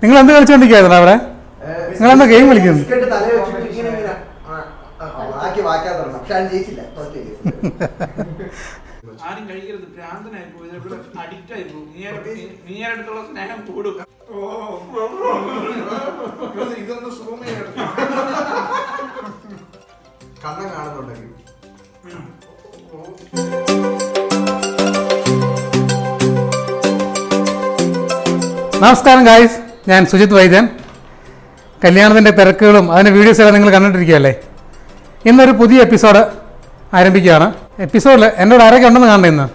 നിങ്ങൾ എന്ത് കളിച്ചോണ്ടിരിക്കുന്നു അവിടെ? നിങ്ങൾ എന്താ ഗെയിം കളിക്കുന്നു? ആരും കഴിക്കരുത്, ഭ്രാന്തനായി പോയി, അഡിക്റ്റ് ആയി പോകും. നീ അടുത്തുള്ള സ്നേഹം കൂടും. ഇതൊന്ന് സൂം ചെയ്യണം. കണ്ണം കാണുന്നുണ്ടെങ്കിൽ. നമസ്കാരം ഗായ്സ്, ഞാൻ സുജിത് വൈദ്യൻ. കല്യാണത്തിൻ്റെ തിരക്കുകളും അതിൻ്റെ വീഡിയോസെല്ലാം നിങ്ങൾ കണ്ടിട്ടിരിക്കുകയല്ലേ. ഇന്നൊരു പുതിയ എപ്പിസോഡ് ആരംഭിക്കുകയാണ്. എപ്പിസോഡിൽ എന്നോട് ആരൊക്കെ ഉണ്ടെന്ന് കാണണ്ടേ ഇന്ന്?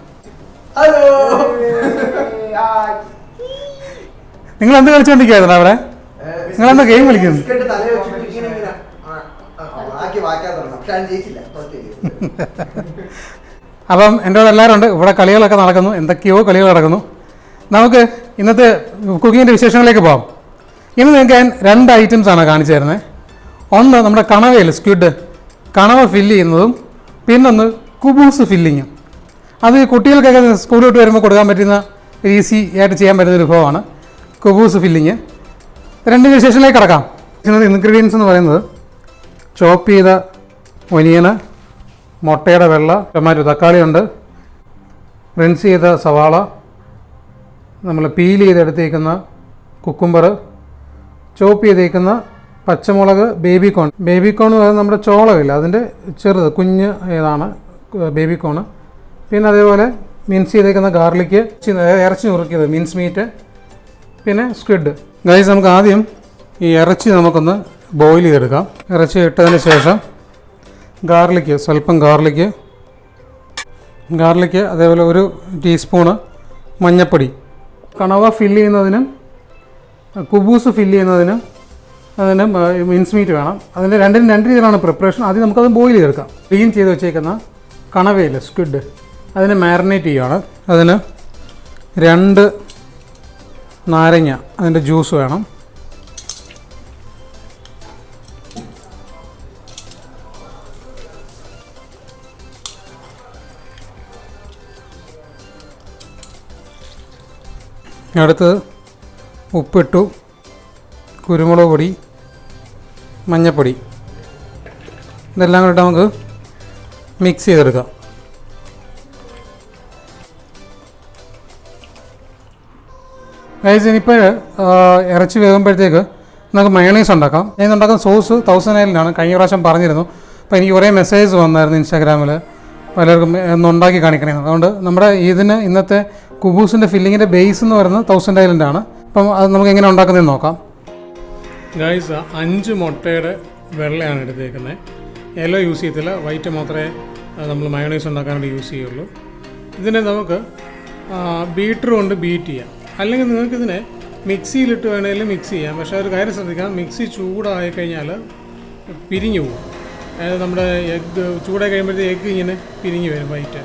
നിങ്ങൾ എന്ത് കളിച്ചോണ്ടിരിക്കുന്നു അവിടെ? നിങ്ങൾ എന്താ ഗെയിം കളിക്കുന്നു? അപ്പം എൻ്റെ കൂടെ എല്ലാവരും ഉണ്ട്. ഇവിടെ കളികളൊക്കെ നടക്കുന്നു, എന്തൊക്കെയോ കളികൾ നടക്കുന്നു. നമുക്ക് ഇന്നത്തെ കുക്കിങ്ങിൻ്റെ വിശേഷങ്ങളിലേക്ക് പോകാം. ഇന്ന് നിങ്ങൾക്ക് ഞാൻ 2 ഐറ്റംസാണ് കാണിച്ചു തരുന്നത്. ഒന്ന് നമ്മുടെ കണവയിൽ സ്ക്വിഡ് കണവ ഫില്ല് ചെയ്യുന്നതും, പിന്നൊന്ന് കുബൂസ് ഫില്ലിങ്ങും. അത് കുട്ടികൾക്കൊക്കെ സ്കൂളിൽ വിട്ട് വരുമ്പോൾ കൊടുക്കാൻ പറ്റുന്ന ഈസി ആയിട്ട് ചെയ്യാൻ പറ്റുന്ന ഒരു വിഭവമാണ് കുബൂസ് ഫില്ലിങ്. 2 വിശേഷങ്ങളിലേക്ക് കിടക്കാം. ഇൻഗ്രീഡിയൻസ് എന്ന് പറയുന്നത് ചോപ്പ് ചെയ്ത ഒനിയന്, മുട്ടയുടെ വെള്ള, ടൊമാറ്റോ, തക്കാളിയുണ്ട്, റിൻസ് ചെയ്ത സവാള, നമ്മൾ പീൽ ചെയ്തെടുത്തേക്കുന്ന കുക്കുംബർ, ചോപ്പ് ചെയ്തേക്കുന്ന പച്ചമുളക്, ബേബിക്കോൺ. ബേബിക്കോൺ എന്ന് പറയുന്നത് നമ്മുടെ ചോളമില്ല, അതിൻ്റെ ചെറുത് കുഞ്ഞ് ഏതാണ് ബേബിക്കോണ്. പിന്നെ അതേപോലെ മിൻസ് ചെയ്തേക്കുന്ന ഗാർലിക്ക്, ഇറച്ചി നുറുക്കിയത് മിൻസ് മീറ്റ്, പിന്നെ സ്ക്വിഡ്. ഗൈസ്, നമുക്ക് ആദ്യം ഈ ഇറച്ചി നമുക്കൊന്ന് ബോയിൽ ചെയ്തെടുക്കാം. ഇറച്ചി ഇട്ടതിന് ശേഷം ഗാർലിക്ക്, സ്വല്പം ഗാർലിക്ക്, അതേപോലെ 1 ടീസ്പൂണ് മഞ്ഞൾപ്പൊടി. കണവ ഫില്ല് ചെയ്യുന്നതിനും കുബൂസ് ഫില്ല് ചെയ്യുന്നതിനും അതിന് മിൻസ് മീറ്റ് വേണം. അതിൻ്റെ 2 രീതിയിലാണ് പ്രിപ്പറേഷൻ. ആദ്യം നമുക്കത് ബോയിൽ ചെയ്തെടുക്കാം. ക്ലീൻ ചെയ്ത് വെച്ചേക്കുന്ന കണവയിൽ സ്ക്വിഡ് അതിന് മാരിനേറ്റ് ചെയ്യുകയാണ്. അതിന് 2 നാരങ്ങ അതിൻ്റെ ജ്യൂസ് വേണം. അടുത്തത് ഉപ്പിട്ടു, കുരുമുളക് പൊടി, മഞ്ഞൾപ്പൊടി, ഇതെല്ലാം കൂടിയിട്ട് നമുക്ക് മിക്സ് ചെയ്തെടുക്കാം. ഗൈസ്, ഇനിയിപ്പോൾ ഇറച്ചി വേകുമ്പോഴത്തേക്ക് നമുക്ക് മയണൈസ് ഉണ്ടാക്കാം. ഞാൻ ഉണ്ടാക്കുന്ന സോസ് 1000 കഴിഞ്ഞ പ്രാവശ്യം പറഞ്ഞിരുന്നു. അപ്പോൾ എനിക്ക് കുറേ മെസ്സേജ് വന്നായിരുന്നു ഇൻസ്റ്റാഗ്രാമിൽ, പലർക്കും ഒന്നുണ്ടാക്കി കാണിക്കണേ. അതുകൊണ്ട് നമ്മുടെ ഇതിന് ഇന്നത്തെ കുബൂസിൻ്റെ ഫില്ലിങ്ങിൻ്റെ ബേസ് എന്ന് പറയുന്നത് 1000 ആണ്. അപ്പം അത് നമുക്ക് എങ്ങനെ ഉണ്ടാക്കുന്നതെന്ന് നോക്കാം. ഗൈസ്, 5 മുട്ടയുടെ വെള്ളയാണ് എടുത്തേക്കുന്നത്. യെല്ലോ യൂസ് ചെയ്യത്തില്ല, വൈറ്റ് മാത്രമേ നമ്മൾ മയോണൈസ് ഉണ്ടാക്കാനായിട്ട് യൂസ് ചെയ്യുള്ളൂ. ഇതിനെ നമുക്ക് ബീറ്റർ കൊണ്ട് ബീറ്റ് ചെയ്യാം, അല്ലെങ്കിൽ നിങ്ങൾക്കിതിനെ മിക്സിയിലിട്ട് വേണമെങ്കിലും മിക്സ് ചെയ്യാം. പക്ഷേ ഒരു കാര്യം ശ്രദ്ധിക്കാം, മിക്സി ചൂടായി കഴിഞ്ഞാൽ പിരിഞ്ഞു പോകും. അതായത് നമ്മുടെ എഗ്ഗ് ചൂടായി കഴിയുമ്പോഴത്തേക്ക് എഗ്ഗ് ഇങ്ങനെ പിരിഞ്ഞു വരും വൈറ്റ്.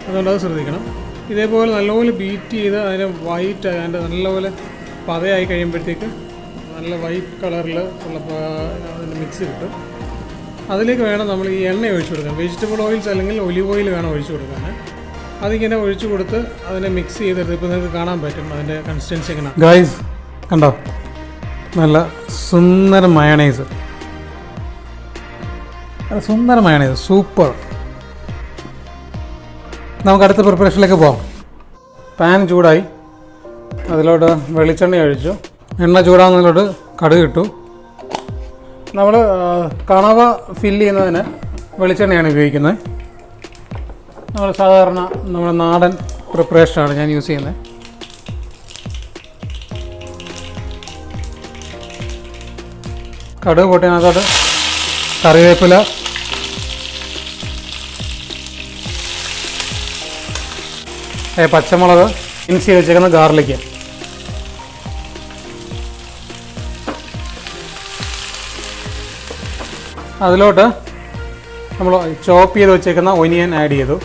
അതുകൊണ്ട് അത് ശ്രദ്ധിക്കണം. ഇതേപോലെ നല്ലപോലെ ബീറ്റ് ചെയ്ത് അതിന് വൈറ്റ് അതിൻ്റെ നല്ലപോലെ പതയായി കഴിയുമ്പോഴത്തേക്ക് നല്ല വൈറ്റ് കളറിൽ ഉള്ള അതിൻ്റെ മിക്സ് കിട്ടും. അതിലേക്ക് വേണം നമ്മൾ ഈ എണ്ണ ഒഴിച്ചു കൊടുക്കാൻ. വെജിറ്റബിൾ ഓയിൽസ് അല്ലെങ്കിൽ ഒലിവ് ഓയിൽ വേണം ഒഴിച്ചു കൊടുക്കാൻ. അതിങ്ങനെ ഒഴിച്ചു കൊടുത്ത് അതിനെ മിക്സ് ചെയ്തെടുത്ത് ഇപ്പോൾ നിങ്ങൾക്ക് കാണാൻ പറ്റും അതിൻ്റെ കൺസിസ്റ്റൻസി എങ്ങനെ. ഗൈസ്, കണ്ടോ, നല്ല സുന്ദര മയണൈസ്, സുന്ദര മയണൈസ്, സൂപ്പർ. നമുക്ക് അടുത്ത പ്രിപ്പറേഷനിലേക്ക് പോകാം. പാൻ ചൂടായി, അതിലോട്ട് വെളിച്ചെണ്ണ ഒഴിച്ചു. എണ്ണ ചൂടാകുന്നതിലോട്ട് കടുക് ഇട്ടു. നമ്മൾ കണവ ഫില്ല് ചെയ്യുന്നതിന് വെളിച്ചെണ്ണയാണ് ഉപയോഗിക്കുന്നത്. നമ്മൾ സാധാരണ നമ്മുടെ നാടൻ പ്രിപ്പറേഷനാണ് ഞാൻ യൂസ് ചെയ്യുന്നത്. കടുക് പൊട്ടിനകത്തോട്ട് കറിവേപ്പില, പച്ചമുളക്, മിക്സ് ചെയ്ത് വെച്ചേക്കുന്ന ഗാർലിക്ക്, അതിലോട്ട് നമ്മൾ ചോപ്പ് ചെയ്ത് വെച്ചേക്കുന്ന ഒനിയൻ ആഡ് ചെയ്തു.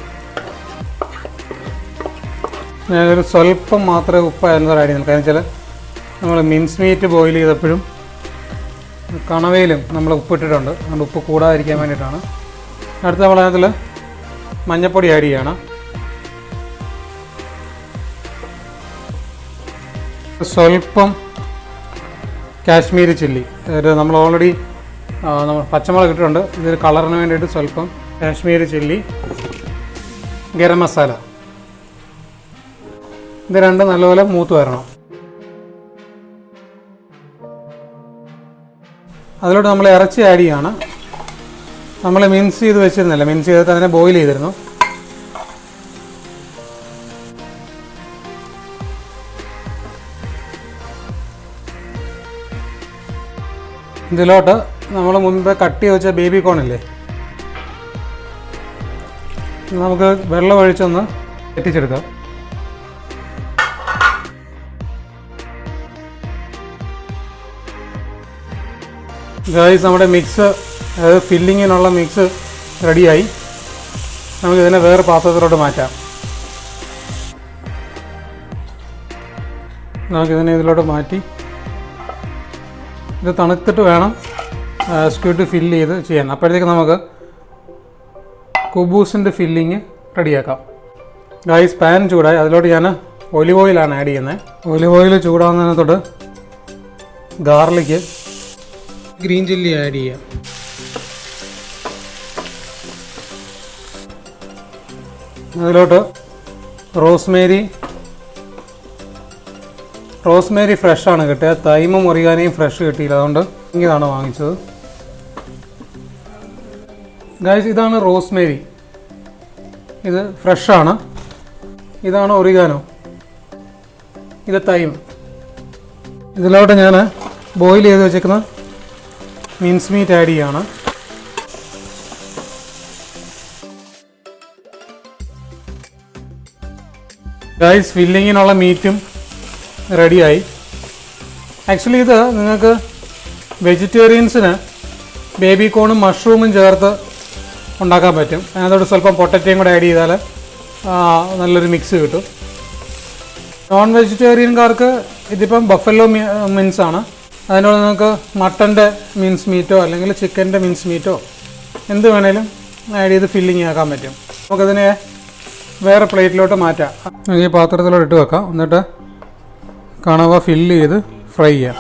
ഞാനൊരു സ്വല്പം മാത്രമേ ഉപ്പായിരുന്നു ആഡ് ചെയ്യുന്നത്. കാരണം വെച്ചാൽ നമ്മൾ മിൻസ് മീറ്റ് ബോയിൽ ചെയ്തപ്പോഴും കണവയിലും നമ്മൾ ഉപ്പിട്ടിട്ടുണ്ട്. അതുകൊണ്ട് ഉപ്പ് കൂടാതിരിക്കാൻ വേണ്ടിയിട്ടാണ്. അടുത്ത നമ്മൾ അതിൽ മഞ്ഞൾപ്പൊടി ആഡ് ചെയ്യണം. സ്വല്പം കാശ്മീരി ചില്ലി. ഒരു നമ്മൾ ഓൾറെഡി നമ്മൾ പച്ചമുളക് ഇട്ടിട്ടുണ്ട്. ഇതിൽ കളറിന് വേണ്ടിയിട്ട് സ്വല്പം കാശ്മീരി ചില്ലി, ഗരം മസാല. ഇത് രണ്ടും നല്ലപോലെ മൂത്ത് വരണം. അതിലോട്ട് നമ്മൾ ഇറച്ചി ആഡ് ചെയ്യാണ്. നമ്മൾ മിൻസ് ചെയ്ത് വെച്ചിരുന്നില്ല, മിൻസ് ചെയ്തിട്ട് അതിനെ ബോയിൽ ചെയ്തിരുന്നു. ഇതിലോട്ട് നമ്മൾ മുൻപ് കട്ട് ചെയ്ത് വെച്ച ബേബി കോണില്ലേ, നമുക്ക് വെള്ളം ഒഴിച്ചൊന്ന് എത്തിച്ചെടുക്കാം. ഗൈസ്, നമ്മുടെ മിക്സ്, അതായത് ഫില്ലിങ്ങിനുള്ള മിക്സ് റെഡിയായി. നമുക്കിതിനെ വേറെ പാത്രത്തിലോട്ട് മാറ്റാം. നമുക്കിതിനെ ഇതിലോട്ട് മാറ്റി ഇത് തണുത്തിട്ട് വേണം സ്ക്വിഡ് ഫില്ല് ചെയ്ത് ചെയ്യാൻ. അപ്പോഴത്തേക്ക് നമുക്ക് കുബൂസിൻ്റെ ഫില്ലിങ് റെഡിയാക്കാം. ഗൈസ്, പാൻ ചൂടായി. അതിലോട്ട് ഞാൻ ഒലിവ് ഓയിലാണ് ആഡ് ചെയ്യുന്നത്. ഒലിവ് ഓയിൽ ചൂടാകുന്നതിനകത്തോട്ട് ഗാർലിക്ക്, ഗ്രീൻ ചില്ലി ആഡ് ചെയ്യാം. അതിലോട്ട് റോസ്മേരി ഫ്രഷാണ് കിട്ടുക. തൈമും ഒറിഗാനയും ഫ്രഷ് കിട്ടിയില്ല, അതുകൊണ്ട് ഇതാണ് വാങ്ങിച്ചത്. ഗൈസ്, ഇതാണ് റോസ്മേരി, ഇത് ഫ്രഷാണ്. ഇതാണ് ഒറിഗാനോ, ഇത് തൈം. ഇതിലോട്ട് ഞാൻ ബോയിൽ ചെയ്ത് വെച്ചേക്കുന്ന മിൻസ് മീറ്റ് ആഡ് ചെയ്യാണ്. ഗൈസ്, ഫില്ലിങ്ങിനുള്ള മീറ്റും റെഡിയായി. ആക്ച്വലി ഇത് നിങ്ങൾക്ക് വെജിറ്റേറിയൻസിന് ബേബി കോണും മഷ്റൂമും ചേർത്ത് ഉണ്ടാക്കാൻ പറ്റും. അതിനകത്തോട് സ്വല്പം പൊട്ടറ്റയും കൂടെ ആഡ് ചെയ്താൽ നല്ലൊരു മിക്സ് കിട്ടും. നോൺ വെജിറ്റേറിയൻകാർക്ക് ഇതിപ്പം ബഫല്ലോ മിൻസാണ്. അതിനോട് നിങ്ങൾക്ക് മട്ടൻ്റെ മിൻസ് മീറ്റോ അല്ലെങ്കിൽ ചിക്കൻ്റെ മിൻസ് മീറ്റോ എന്ത് വേണേലും ആഡ് ചെയ്ത് ഫില്ലിങ് ആക്കാൻ പറ്റും. നമുക്കതിനെ വേറെ പ്ലേറ്റിലോട്ട് മാറ്റാം. ഈ പാത്രത്തിലോട്ട് ഇട്ട് വെക്കാം. എന്നിട്ട് കണവ ഫില്ല് ചെയ്ത് ഫ്രൈ ചെയ്യാം.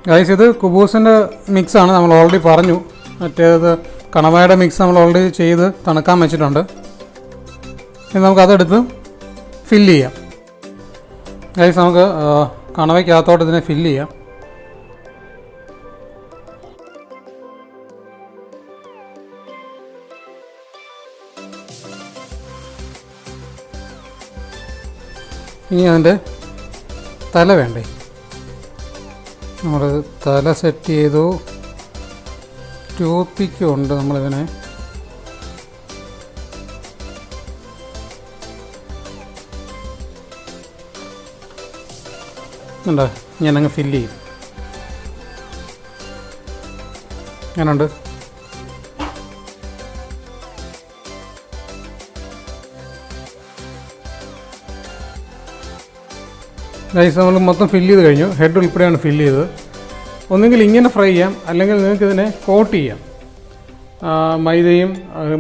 ഗൈസ്, ഇത് കുബൂസിൻ്റെ മിക്സാണ്. നമ്മൾ ഓൾറെഡി പറഞ്ഞു. മറ്റേത് കണവയുടെ മിക്സ് നമ്മൾ ഓൾറെഡി ചെയ്ത് തണുക്കാൻ വെച്ചിട്ടുണ്ട്. ഇനി നമുക്കതെടുത്ത് ഫില്ല് ചെയ്യാം. ഗൈസ്, നമുക്ക് കണവയ്ക്കകത്തോട്ട് ഇതിനെ ഫില്ല് ചെയ്യാം. ഇനി അതിൻ്റെ തല വേണ്ടേ, നമ്മൾ തല സെറ്റ് ചെയ്തു. ടൂത്ത്പിക്കുണ്ട്. നമ്മളിതിനെ ഉണ്ടോ, ഞാനങ്ങ് ഫില്ല് ചെയ്യും. ഞാനുണ്ട്. ഗൈസ്, നമ്മൾ മൊത്തം ഫില്ല് ചെയ്ത് കഴിഞ്ഞു. ഹെഡ് ഉൾപ്പെടെയാണ് ഫില്ല് ചെയ്തത്. ഒന്നുകിൽ ഇങ്ങനെ ഫ്രൈ ചെയ്യാം, അല്ലെങ്കിൽ നിങ്ങൾക്ക് ഇതിനെ കോട്ട് ചെയ്യാം. മൈദയും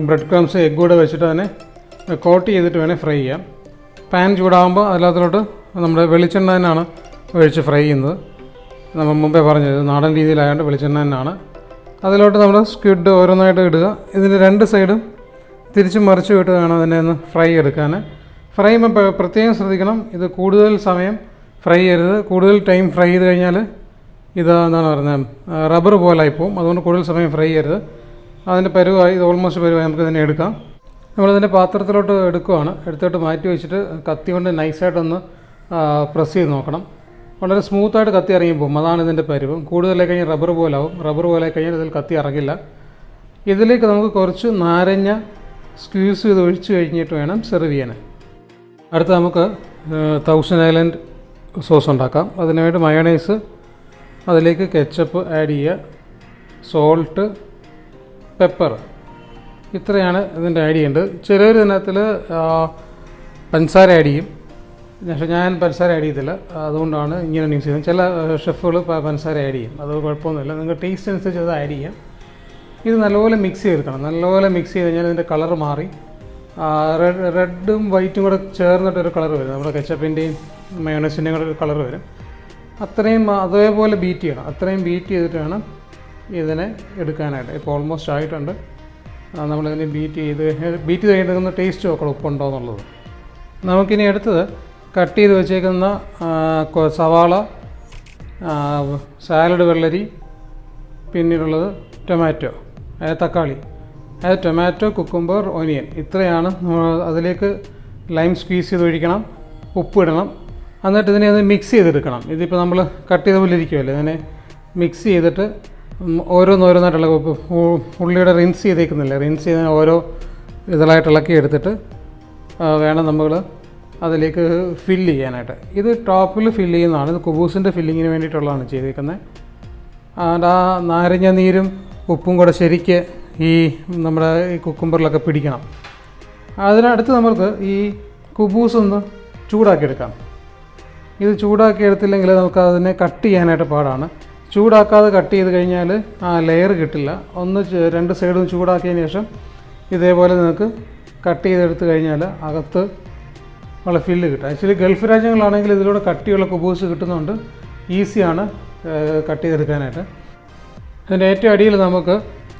ബ്രെഡ് ക്രംസ് എഗ്ഗ് കൂടെ വെച്ചിട്ട് അതിനെ കോട്ട് ചെയ്തിട്ട് വേണേൽ ഫ്രൈ ചെയ്യാം. പാൻ ചൂടാകുമ്പോൾ അതിനകത്തോട്ട് നമ്മുടെ വെളിച്ചെണ്ണ തന്നെയാണ് ഒഴിച്ച് ഫ്രൈ ചെയ്യുന്നത്. നമ്മൾ മുമ്പേ പറഞ്ഞത് നാടൻ രീതിയിലായതുകൊണ്ട് വെളിച്ചെണ്ണ തന്നെയാണ്. അതിലോട്ട് നമ്മൾ സ്ക്വിഡ് ഓരോന്നായിട്ട് ഇടുക. ഇതിൻ്റെ രണ്ട് സൈഡും തിരിച്ചും മറിച്ച് വിട്ട് വേണം അതിനെ ഒന്ന് ഫ്രൈ എടുക്കാൻ. ഫ്രൈ ചെയ്യുമ്പോൾ പ്രത്യേകം ശ്രദ്ധിക്കണം, ഇത് കൂടുതൽ സമയം ഫ്രൈ ചെയ്യരുത്. കൂടുതൽ ടൈം ഫ്രൈ ചെയ്ത് കഴിഞ്ഞാൽ ഇത് എന്താണ് പറയുന്നത്, റബ്ബർ പോലായിപ്പോവും. അതുകൊണ്ട് കൂടുതൽ സമയം ഫ്രൈ ചെയ്യരുത്. അതിൻ്റെ പരുവായി, ഇത് ഓൾമോസ്റ്റ് പരുവായി. നമുക്ക് ഇതിനെ എടുക്കാം. നമ്മളിതിൻ്റെ പാത്രത്തിലോട്ട് എടുക്കുകയാണ്. എടുത്തിട്ട് മാറ്റി വെച്ചിട്ട് കത്തി കൊണ്ട് നൈസായിട്ടൊന്ന് പ്രസ് ചെയ്ത് നോക്കണം. വളരെ സ്മൂത്തായിട്ട് കത്തി ഇറങ്ങിപ്പോവും. അതാണ് ഇതിൻ്റെ പരുവ്. കൂടുതലായി കഴിഞ്ഞാൽ റബ്ബർ പോലാവും. റബ്ബർ പോലായി കഴിഞ്ഞാൽ ഇതിൽ കത്തി ഇറങ്ങില്ല. ഇതിലേക്ക് നമുക്ക് കുറച്ച് നാരങ്ങ സ്ക്വീസ് ചെയ്ത് ഒഴിച്ച് കഴിഞ്ഞിട്ട് വേണം സെർവ് ചെയ്യാൻ. അടുത്ത് നമുക്ക് 1000 ഐലൻഡ് സോസ് ഉണ്ടാക്കാം. അതിനുവേണ്ടി മയോണൈസ്, അതിലേക്ക് കെച്ചപ്പ് ആഡ് ചെയ്യുക, സോൾട്ട്, പെപ്പർ, ഇത്രയാണ് ഇതിൻ്റെ ആഡ് ചെയ്യേണ്ടത്. ചിലർ ഇതിനകത്തിൽ പഞ്ചസാര ആഡ് ചെയ്യും. പക്ഷേ ഞാൻ പഞ്ചസാര ആഡ് ചെയ്തില്ല, അതുകൊണ്ടാണ് ഇങ്ങനെ യൂസ് ചെയ്യുന്നത്. ചില ഷെഫുകൾ പഞ്ചസാര ആഡ് ചെയ്യും, അത് കുഴപ്പമൊന്നുമില്ല. നിങ്ങൾക്ക് ടേസ്റ്റ് അനുസരിച്ച് അത് ആഡ് ചെയ്യാം. ഇത് നല്ലപോലെ മിക്സ് ചെയ്തെടുക്കണം. നല്ലപോലെ മിക്സ് ചെയ്ത് കഴിഞ്ഞാൽ ഇതിൻ്റെ കളർ മാറി റെഡും വൈറ്റും കൂടെ ചേർന്നിട്ടൊരു കളർ വരും. നമ്മുടെ കെച്ചപ്പിൻ്റെയും മയോണൈസിൻ്റെയും കൂടെ ഒരു കളർ വരും. അത്രയും അതേപോലെ ബീറ്റ് ചെയ്യണം. അത്രയും ബീറ്റ് ചെയ്തിട്ട് വേണം ഇതിനെ എടുക്കാനായിട്ട്. ഇപ്പോൾ ഓൾമോസ്റ്റ് ആയിട്ടുണ്ട്. നമ്മളിതിനെ ബീറ്റ് ചെയ്ത് കഴിഞ്ഞിട്ട് ടേസ്റ്റ് നോക്കണം ഉപ്പുണ്ടോ എന്നുള്ളത്. നമുക്കിനി അടുത്തത് കട്ട് ചെയ്ത് വെച്ചേക്കുന്ന സവാള, സാലഡ് വെള്ളരി, പിന്നീടുള്ളത് ടൊമാറ്റോ, അതായത് തക്കാളി, അതായത് ടൊമാറ്റോ, കുക്കുംബർ, ഒനിയൻ, ഇത്രയാണ്. അതിലേക്ക് ലൈം സ്ക്വീസ് ചെയ്ത് ഒഴിക്കണം, ഉപ്പിടണം. എന്നിട്ട് ഇതിനെ ഒന്ന് മിക്സ് ചെയ്തെടുക്കണം. ഇതിപ്പോൾ നമ്മൾ കട്ട് ചെയ്ത പോലെ ഇരിക്കുമല്ലോ, ഇതിനെ മിക്സ് ചെയ്തിട്ട് ഓരോന്നോരോന്നായിട്ടുള്ള ഉള്ളിയുടെ റിൻസ് ചെയ്തേക്കുന്നില്ല, റിൻസ് ചെയ്തതിന് ഓരോ ഇതളായിട്ട് ഇളക്കി എടുത്തിട്ട് വേണം നമ്മൾ അതിലേക്ക് ഫില്ല് ചെയ്യാനായിട്ട്. ഇത് ടോപ്പിൽ ഫില്ല് ചെയ്യുന്നതാണ്. ഇത് കുബൂസിൻ്റെ ഫില്ലിങ്ങിന് വേണ്ടിയിട്ടുള്ളതാണ് ചെയ്തേക്കുന്നത്. ആ നാരങ്ങ നീരും ഉപ്പും കൂടെ ശരിക്ക് ഈ നമ്മുടെ ഈ കുക്കുംബറിലൊക്കെ പിടിക്കണം. അതിനടുത്ത് നമുക്ക് ഈ കുബൂസ് ഒന്ന് ചൂടാക്കിയെടുക്കാം. ഇത് ചൂടാക്കി എടുത്തില്ലെങ്കിൽ നമുക്ക് അതിനെ കട്ട് ചെയ്യാനായിട്ട് പാടാണ്. ചൂടാക്കാതെ കട്ട് ചെയ്ത് കഴിഞ്ഞാൽ ആ ലെയർ കിട്ടില്ല. രണ്ട് സൈഡും ചൂടാക്കിയതിന് ശേഷം ഇതേപോലെ നിങ്ങൾക്ക് കട്ട് ചെയ്തെടുത്ത് കഴിഞ്ഞാൽ അകത്ത് ഉള്ള ഫില്ല് കിട്ടും. ആക്ച്വലി ഗൾഫ് രാജ്യങ്ങളാണെങ്കിൽ ഇതിലൂടെ കട്ടിയുള്ള കുബൂസ് കിട്ടുന്നതുകൊണ്ട് ഈസിയാണ് കട്ട് ചെയ്തെടുക്കാനായിട്ട്. അതിൻ്റെ ഏറ്റവും അടിയിൽ നമുക്ക്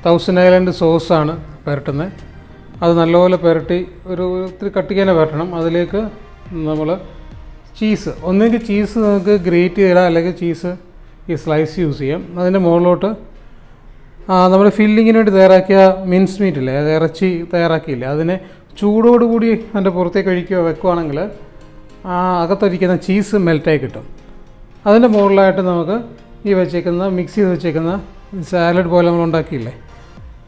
1000 ഐലൻഡ് സോസാണ് പുരട്ടുന്നത്. അത് നല്ലപോലെ പുരട്ടി ഒത്തിരി കട്ടിക്കാനെ പുരട്ടണം. അതിലേക്ക് നമ്മൾ ചീസ്, ഒന്നുകിൽ ചീസ് നമുക്ക് ഗ്രേറ്റ് ചെയ്തിടാം, അല്ലെങ്കിൽ ചീസ് ഈ സ്ലൈസ് യൂസ് ചെയ്യാം. അതിൻ്റെ മുകളിലോട്ട് നമ്മൾ ഫില്ലിങ്ങിന് വേണ്ടി തയ്യാറാക്കിയ മിൻസ് മീറ്റില്ലേ, അത് ഇറച്ചി തയ്യാറാക്കിയില്ലേ, അതിനെ ചൂടോടുകൂടി അതിൻ്റെ പുറത്തേക്ക് വെക്കുകയാണെങ്കിൽ അകത്തൊരിക്കുന്ന ചീസ് മെൽറ്റായി കിട്ടും. അതിൻ്റെ മുകളിലായിട്ട് നമുക്ക് ഈ മിക്സ് ചെയ്ത് വെച്ചേക്കുന്ന സാലഡ് പോലെ നമ്മൾ ഉണ്ടാക്കിയില്ലേ,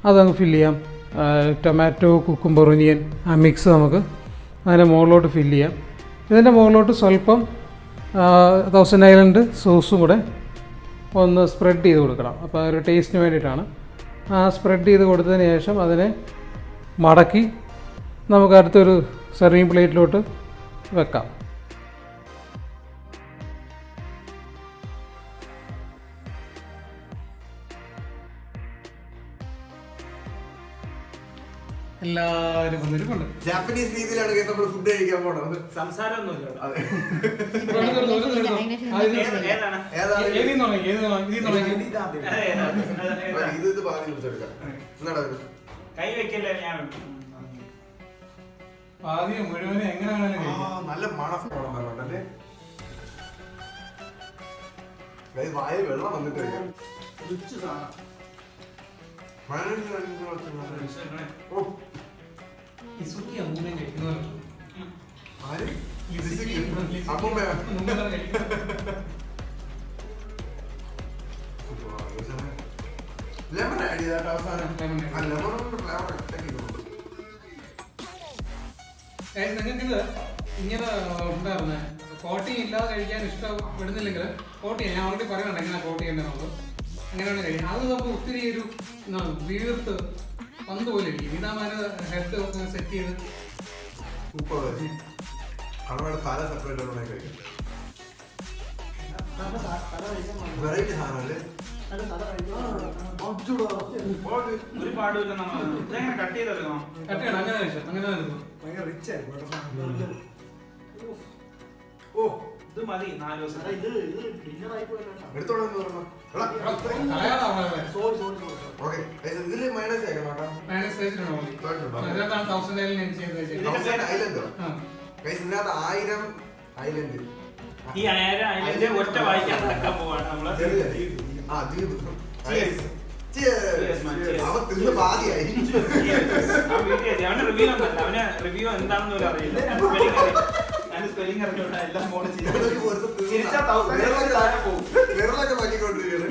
അത് നമുക്ക് ഫില്ല് ചെയ്യാം. ടൊമാറ്റോ, കുക്കുംബർ, ഒനിയൻ ആ മിക്സ് നമുക്ക് അതിൻ്റെ മുകളിലോട്ട് ഫില്ല് ചെയ്യാം. ഇതിൻ്റെ മുകളിലോട്ട് സ്വല്പം 1000 ഐലൻഡ് സോസും കൂടെ ഒന്ന് സ്പ്രെഡ് ചെയ്ത് കൊടുക്കണം. അപ്പോൾ ഒരു ടേസ്റ്റിന് വേണ്ടിയിട്ടാണ്. സ്പ്രെഡ് ചെയ്ത് കൊടുത്തതിന് ശേഷം അതിനെ മടക്കി നമുക്ക് അടുത്തൊരു സെർവിങ് പ്ലേറ്റിലോട്ട് വെക്കാം. എല്ലാവരും വന്നിട്ടുണ്ട്. ജാപ്പനീസ് രീതിയിലാണ് നമ്മൾ ഫുഡ് കഴിക്കാൻ പോണത്. സംസാരമൊന്നുമില്ല. കൈ വെക്കല്ലേ, ഞാൻ ആദ്യം മുഴുവനെ എങ്ങനെയാണ് നല്ല മണം അല്ലേ, വായ വെള്ളം വന്നിട്ട് ലെമൺ ആഡ് ചെയ്താൽ അവസാനം നിങ്ങൾക്കിത് ഇങ്ങനെ ഉണ്ടായിരുന്നേ കോട്ടിങ് ഇല്ലാതെ കഴിക്കാൻ ഇഷ്ടപ്പെടുന്നില്ലെങ്കിൽ കോട്ട് ചെയ്യാം. ഞാൻ ഓൾറെഡി പറയുന്നുണ്ട് എങ്ങനെ കോട്ട് ചെയ്യേണ്ടത് നമുക്ക് അങ്ങനെയാണ് കഴിക്കുന്നത്. അത് നമുക്ക് ഒത്തിരി ഒരു വീർത്ത് പന്ത് പോലെ ഇരിക്കും. ഇതാകുമ്പോൾ ഹെഡ് ഒക്കെ സെറ്റ് ചെയ്ത് തല സെപ്പറേറ്റ് കഴിക്കും. വെറൈറ്റി സാധനമല്ലേ, ഒരു പാടുമില്ല. നമ്മൾ ഇതെങ്ങനെ കട്ട് ചെയ്തെടുക്കണം? കട്ട് ചെയ്യണം. അങ്ങനെ കഴിച്ചു, അങ്ങനെ ഭയങ്കര റിച്ച് ആയിരുന്നു. ഓ ഇത് മതി 4 ദിവസം. എടുത്തോളൂ എന്ന് പറഞ്ഞു. ഇതില് മൈനസ് ആക്കണം കേട്ടോ. ഇതിനകത്ത് 1000 ഐലൻഡ്. ഈ 1000 ഐലൻഡ് ഒറ്റ വായിക്കാൻ നടക്കാൻ പോവാണ് നമ്മള്. അവൻ തിന്ന് പാതിയായി. അവന് റിവ്യൂ എന്താണെന്ന് പോലും അറിയില്ല. ഞാൻ സ്പെല്ലിംഗ് അറിഞ്ഞോണ്ട എല്ലാം ഫോൺ വിരലൊക്കെ നോക്കിക്കൊണ്ടിരിക്കുകയാണ്.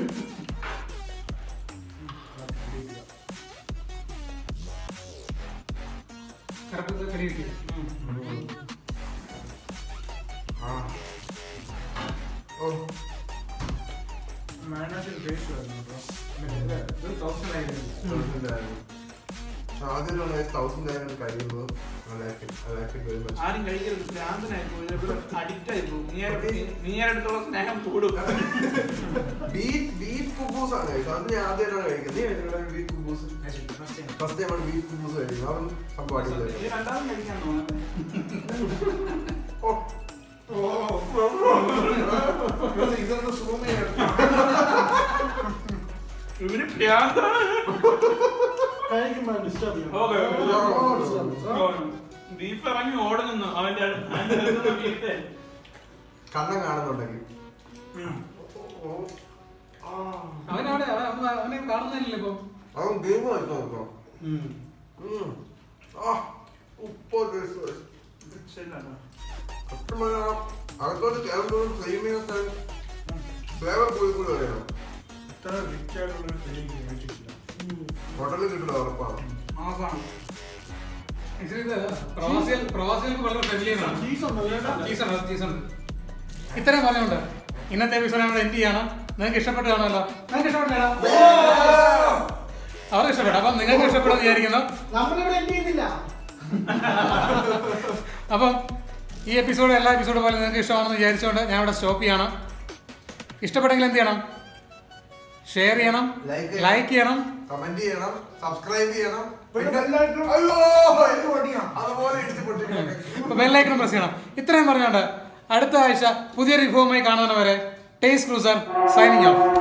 ആരും കഴിക്കരുത്. ഭ്രാന്തനായിരിക്കും, അഡിക്റ്റ് ആയിരിക്കും. നീ അടുത്തുള്ള സ്നേഹം കൂടും. ബീഫ് കുബൂസ് ആണ് അത് ഞാൻ ആദ്യമായിട്ടാണ് കഴിക്കുന്നത്. ബീഫ് കുബൂസ് ഫസ്റ്റ് നമ്മൾ ബീഫ് കുബൂസ് കഴിക്കും. അവൻ സംഭവം രണ്ടാമതും കഴിക്കാൻ തോന്നുന്നു. ഇതൊന്ന് സൂം ചെയ്യാം. ഇവന് ഭ്രാന്താണ്. ബീഫ് ഇറങ്ങി ഓടുന്നു അവന്റെ ബീഫ്. കണ്ണം കാണുന്നുണ്ടെങ്കിൽ അവനെ കാണുന്നില്ല ഇപ്പൊ. അവൻ ഗെയിം കളിക്കാൻ നോക്കാം. ഉപ്പോ അകത്തോട്ട് കേരളത്തോട് ക്ലെയിം ചെയ്യുന്ന ഫ്ലേവർ പോയി കൂടി അറിയണം. ഹോട്ടലിൽ കിട്ടില്ല ഉറപ്പാണ്. പ്രവാസികൾക്ക് വളരെ ഫ്രണ്ട്ലിയാണ്. ഇത്രയും പറഞ്ഞുകൊണ്ട് ഇന്നത്തെ എപ്പിസോഡ് നമ്മൾ എൻഡ് ചെയ്യണം. നിങ്ങൾക്ക് ഇഷ്ടപ്പെട്ട് കാണുമല്ലോ. നിങ്ങൾക്ക് ഇഷ്ടപ്പെട്ടോ? അവർക്ക് ഇഷ്ടപ്പെട്ടു. അപ്പം നിങ്ങൾക്ക് ഇഷ്ടപ്പെടുമെന്ന് വിചാരിക്കുന്നു. അപ്പം ഈ എപ്പിസോഡ് എല്ലാ എപ്പിസോഡ് പോലെ നിങ്ങൾക്ക് ഇഷ്ടമാണെന്ന് വിചാരിച്ചുകൊണ്ട് ഞാൻ ഇവിടെ സ്റ്റോപ്പ് ചെയ്യണം. ഇഷ്ടപ്പെട്ടെങ്കിൽ എന്ത് ചെയ്യണം? ഷെയർ ചെയ്യണം, ലൈക്ക് ചെയ്യണം, കമന്റ് ചെയ്യണം, സബ്സ്ക്രൈബ് ചെയ്യണം, ബെല്ലൈക്കൺ പ്രസ് ചെയ്യണം. ഇത്രയും പറഞ്ഞുകൊണ്ട് അടുത്ത ആഴ്ച പുതിയൊരു വിഭവമായി കാണുന്നവരെ ടേസ്റ്റ് ക്രൂസർ സൈനിങ് ഓഫ്.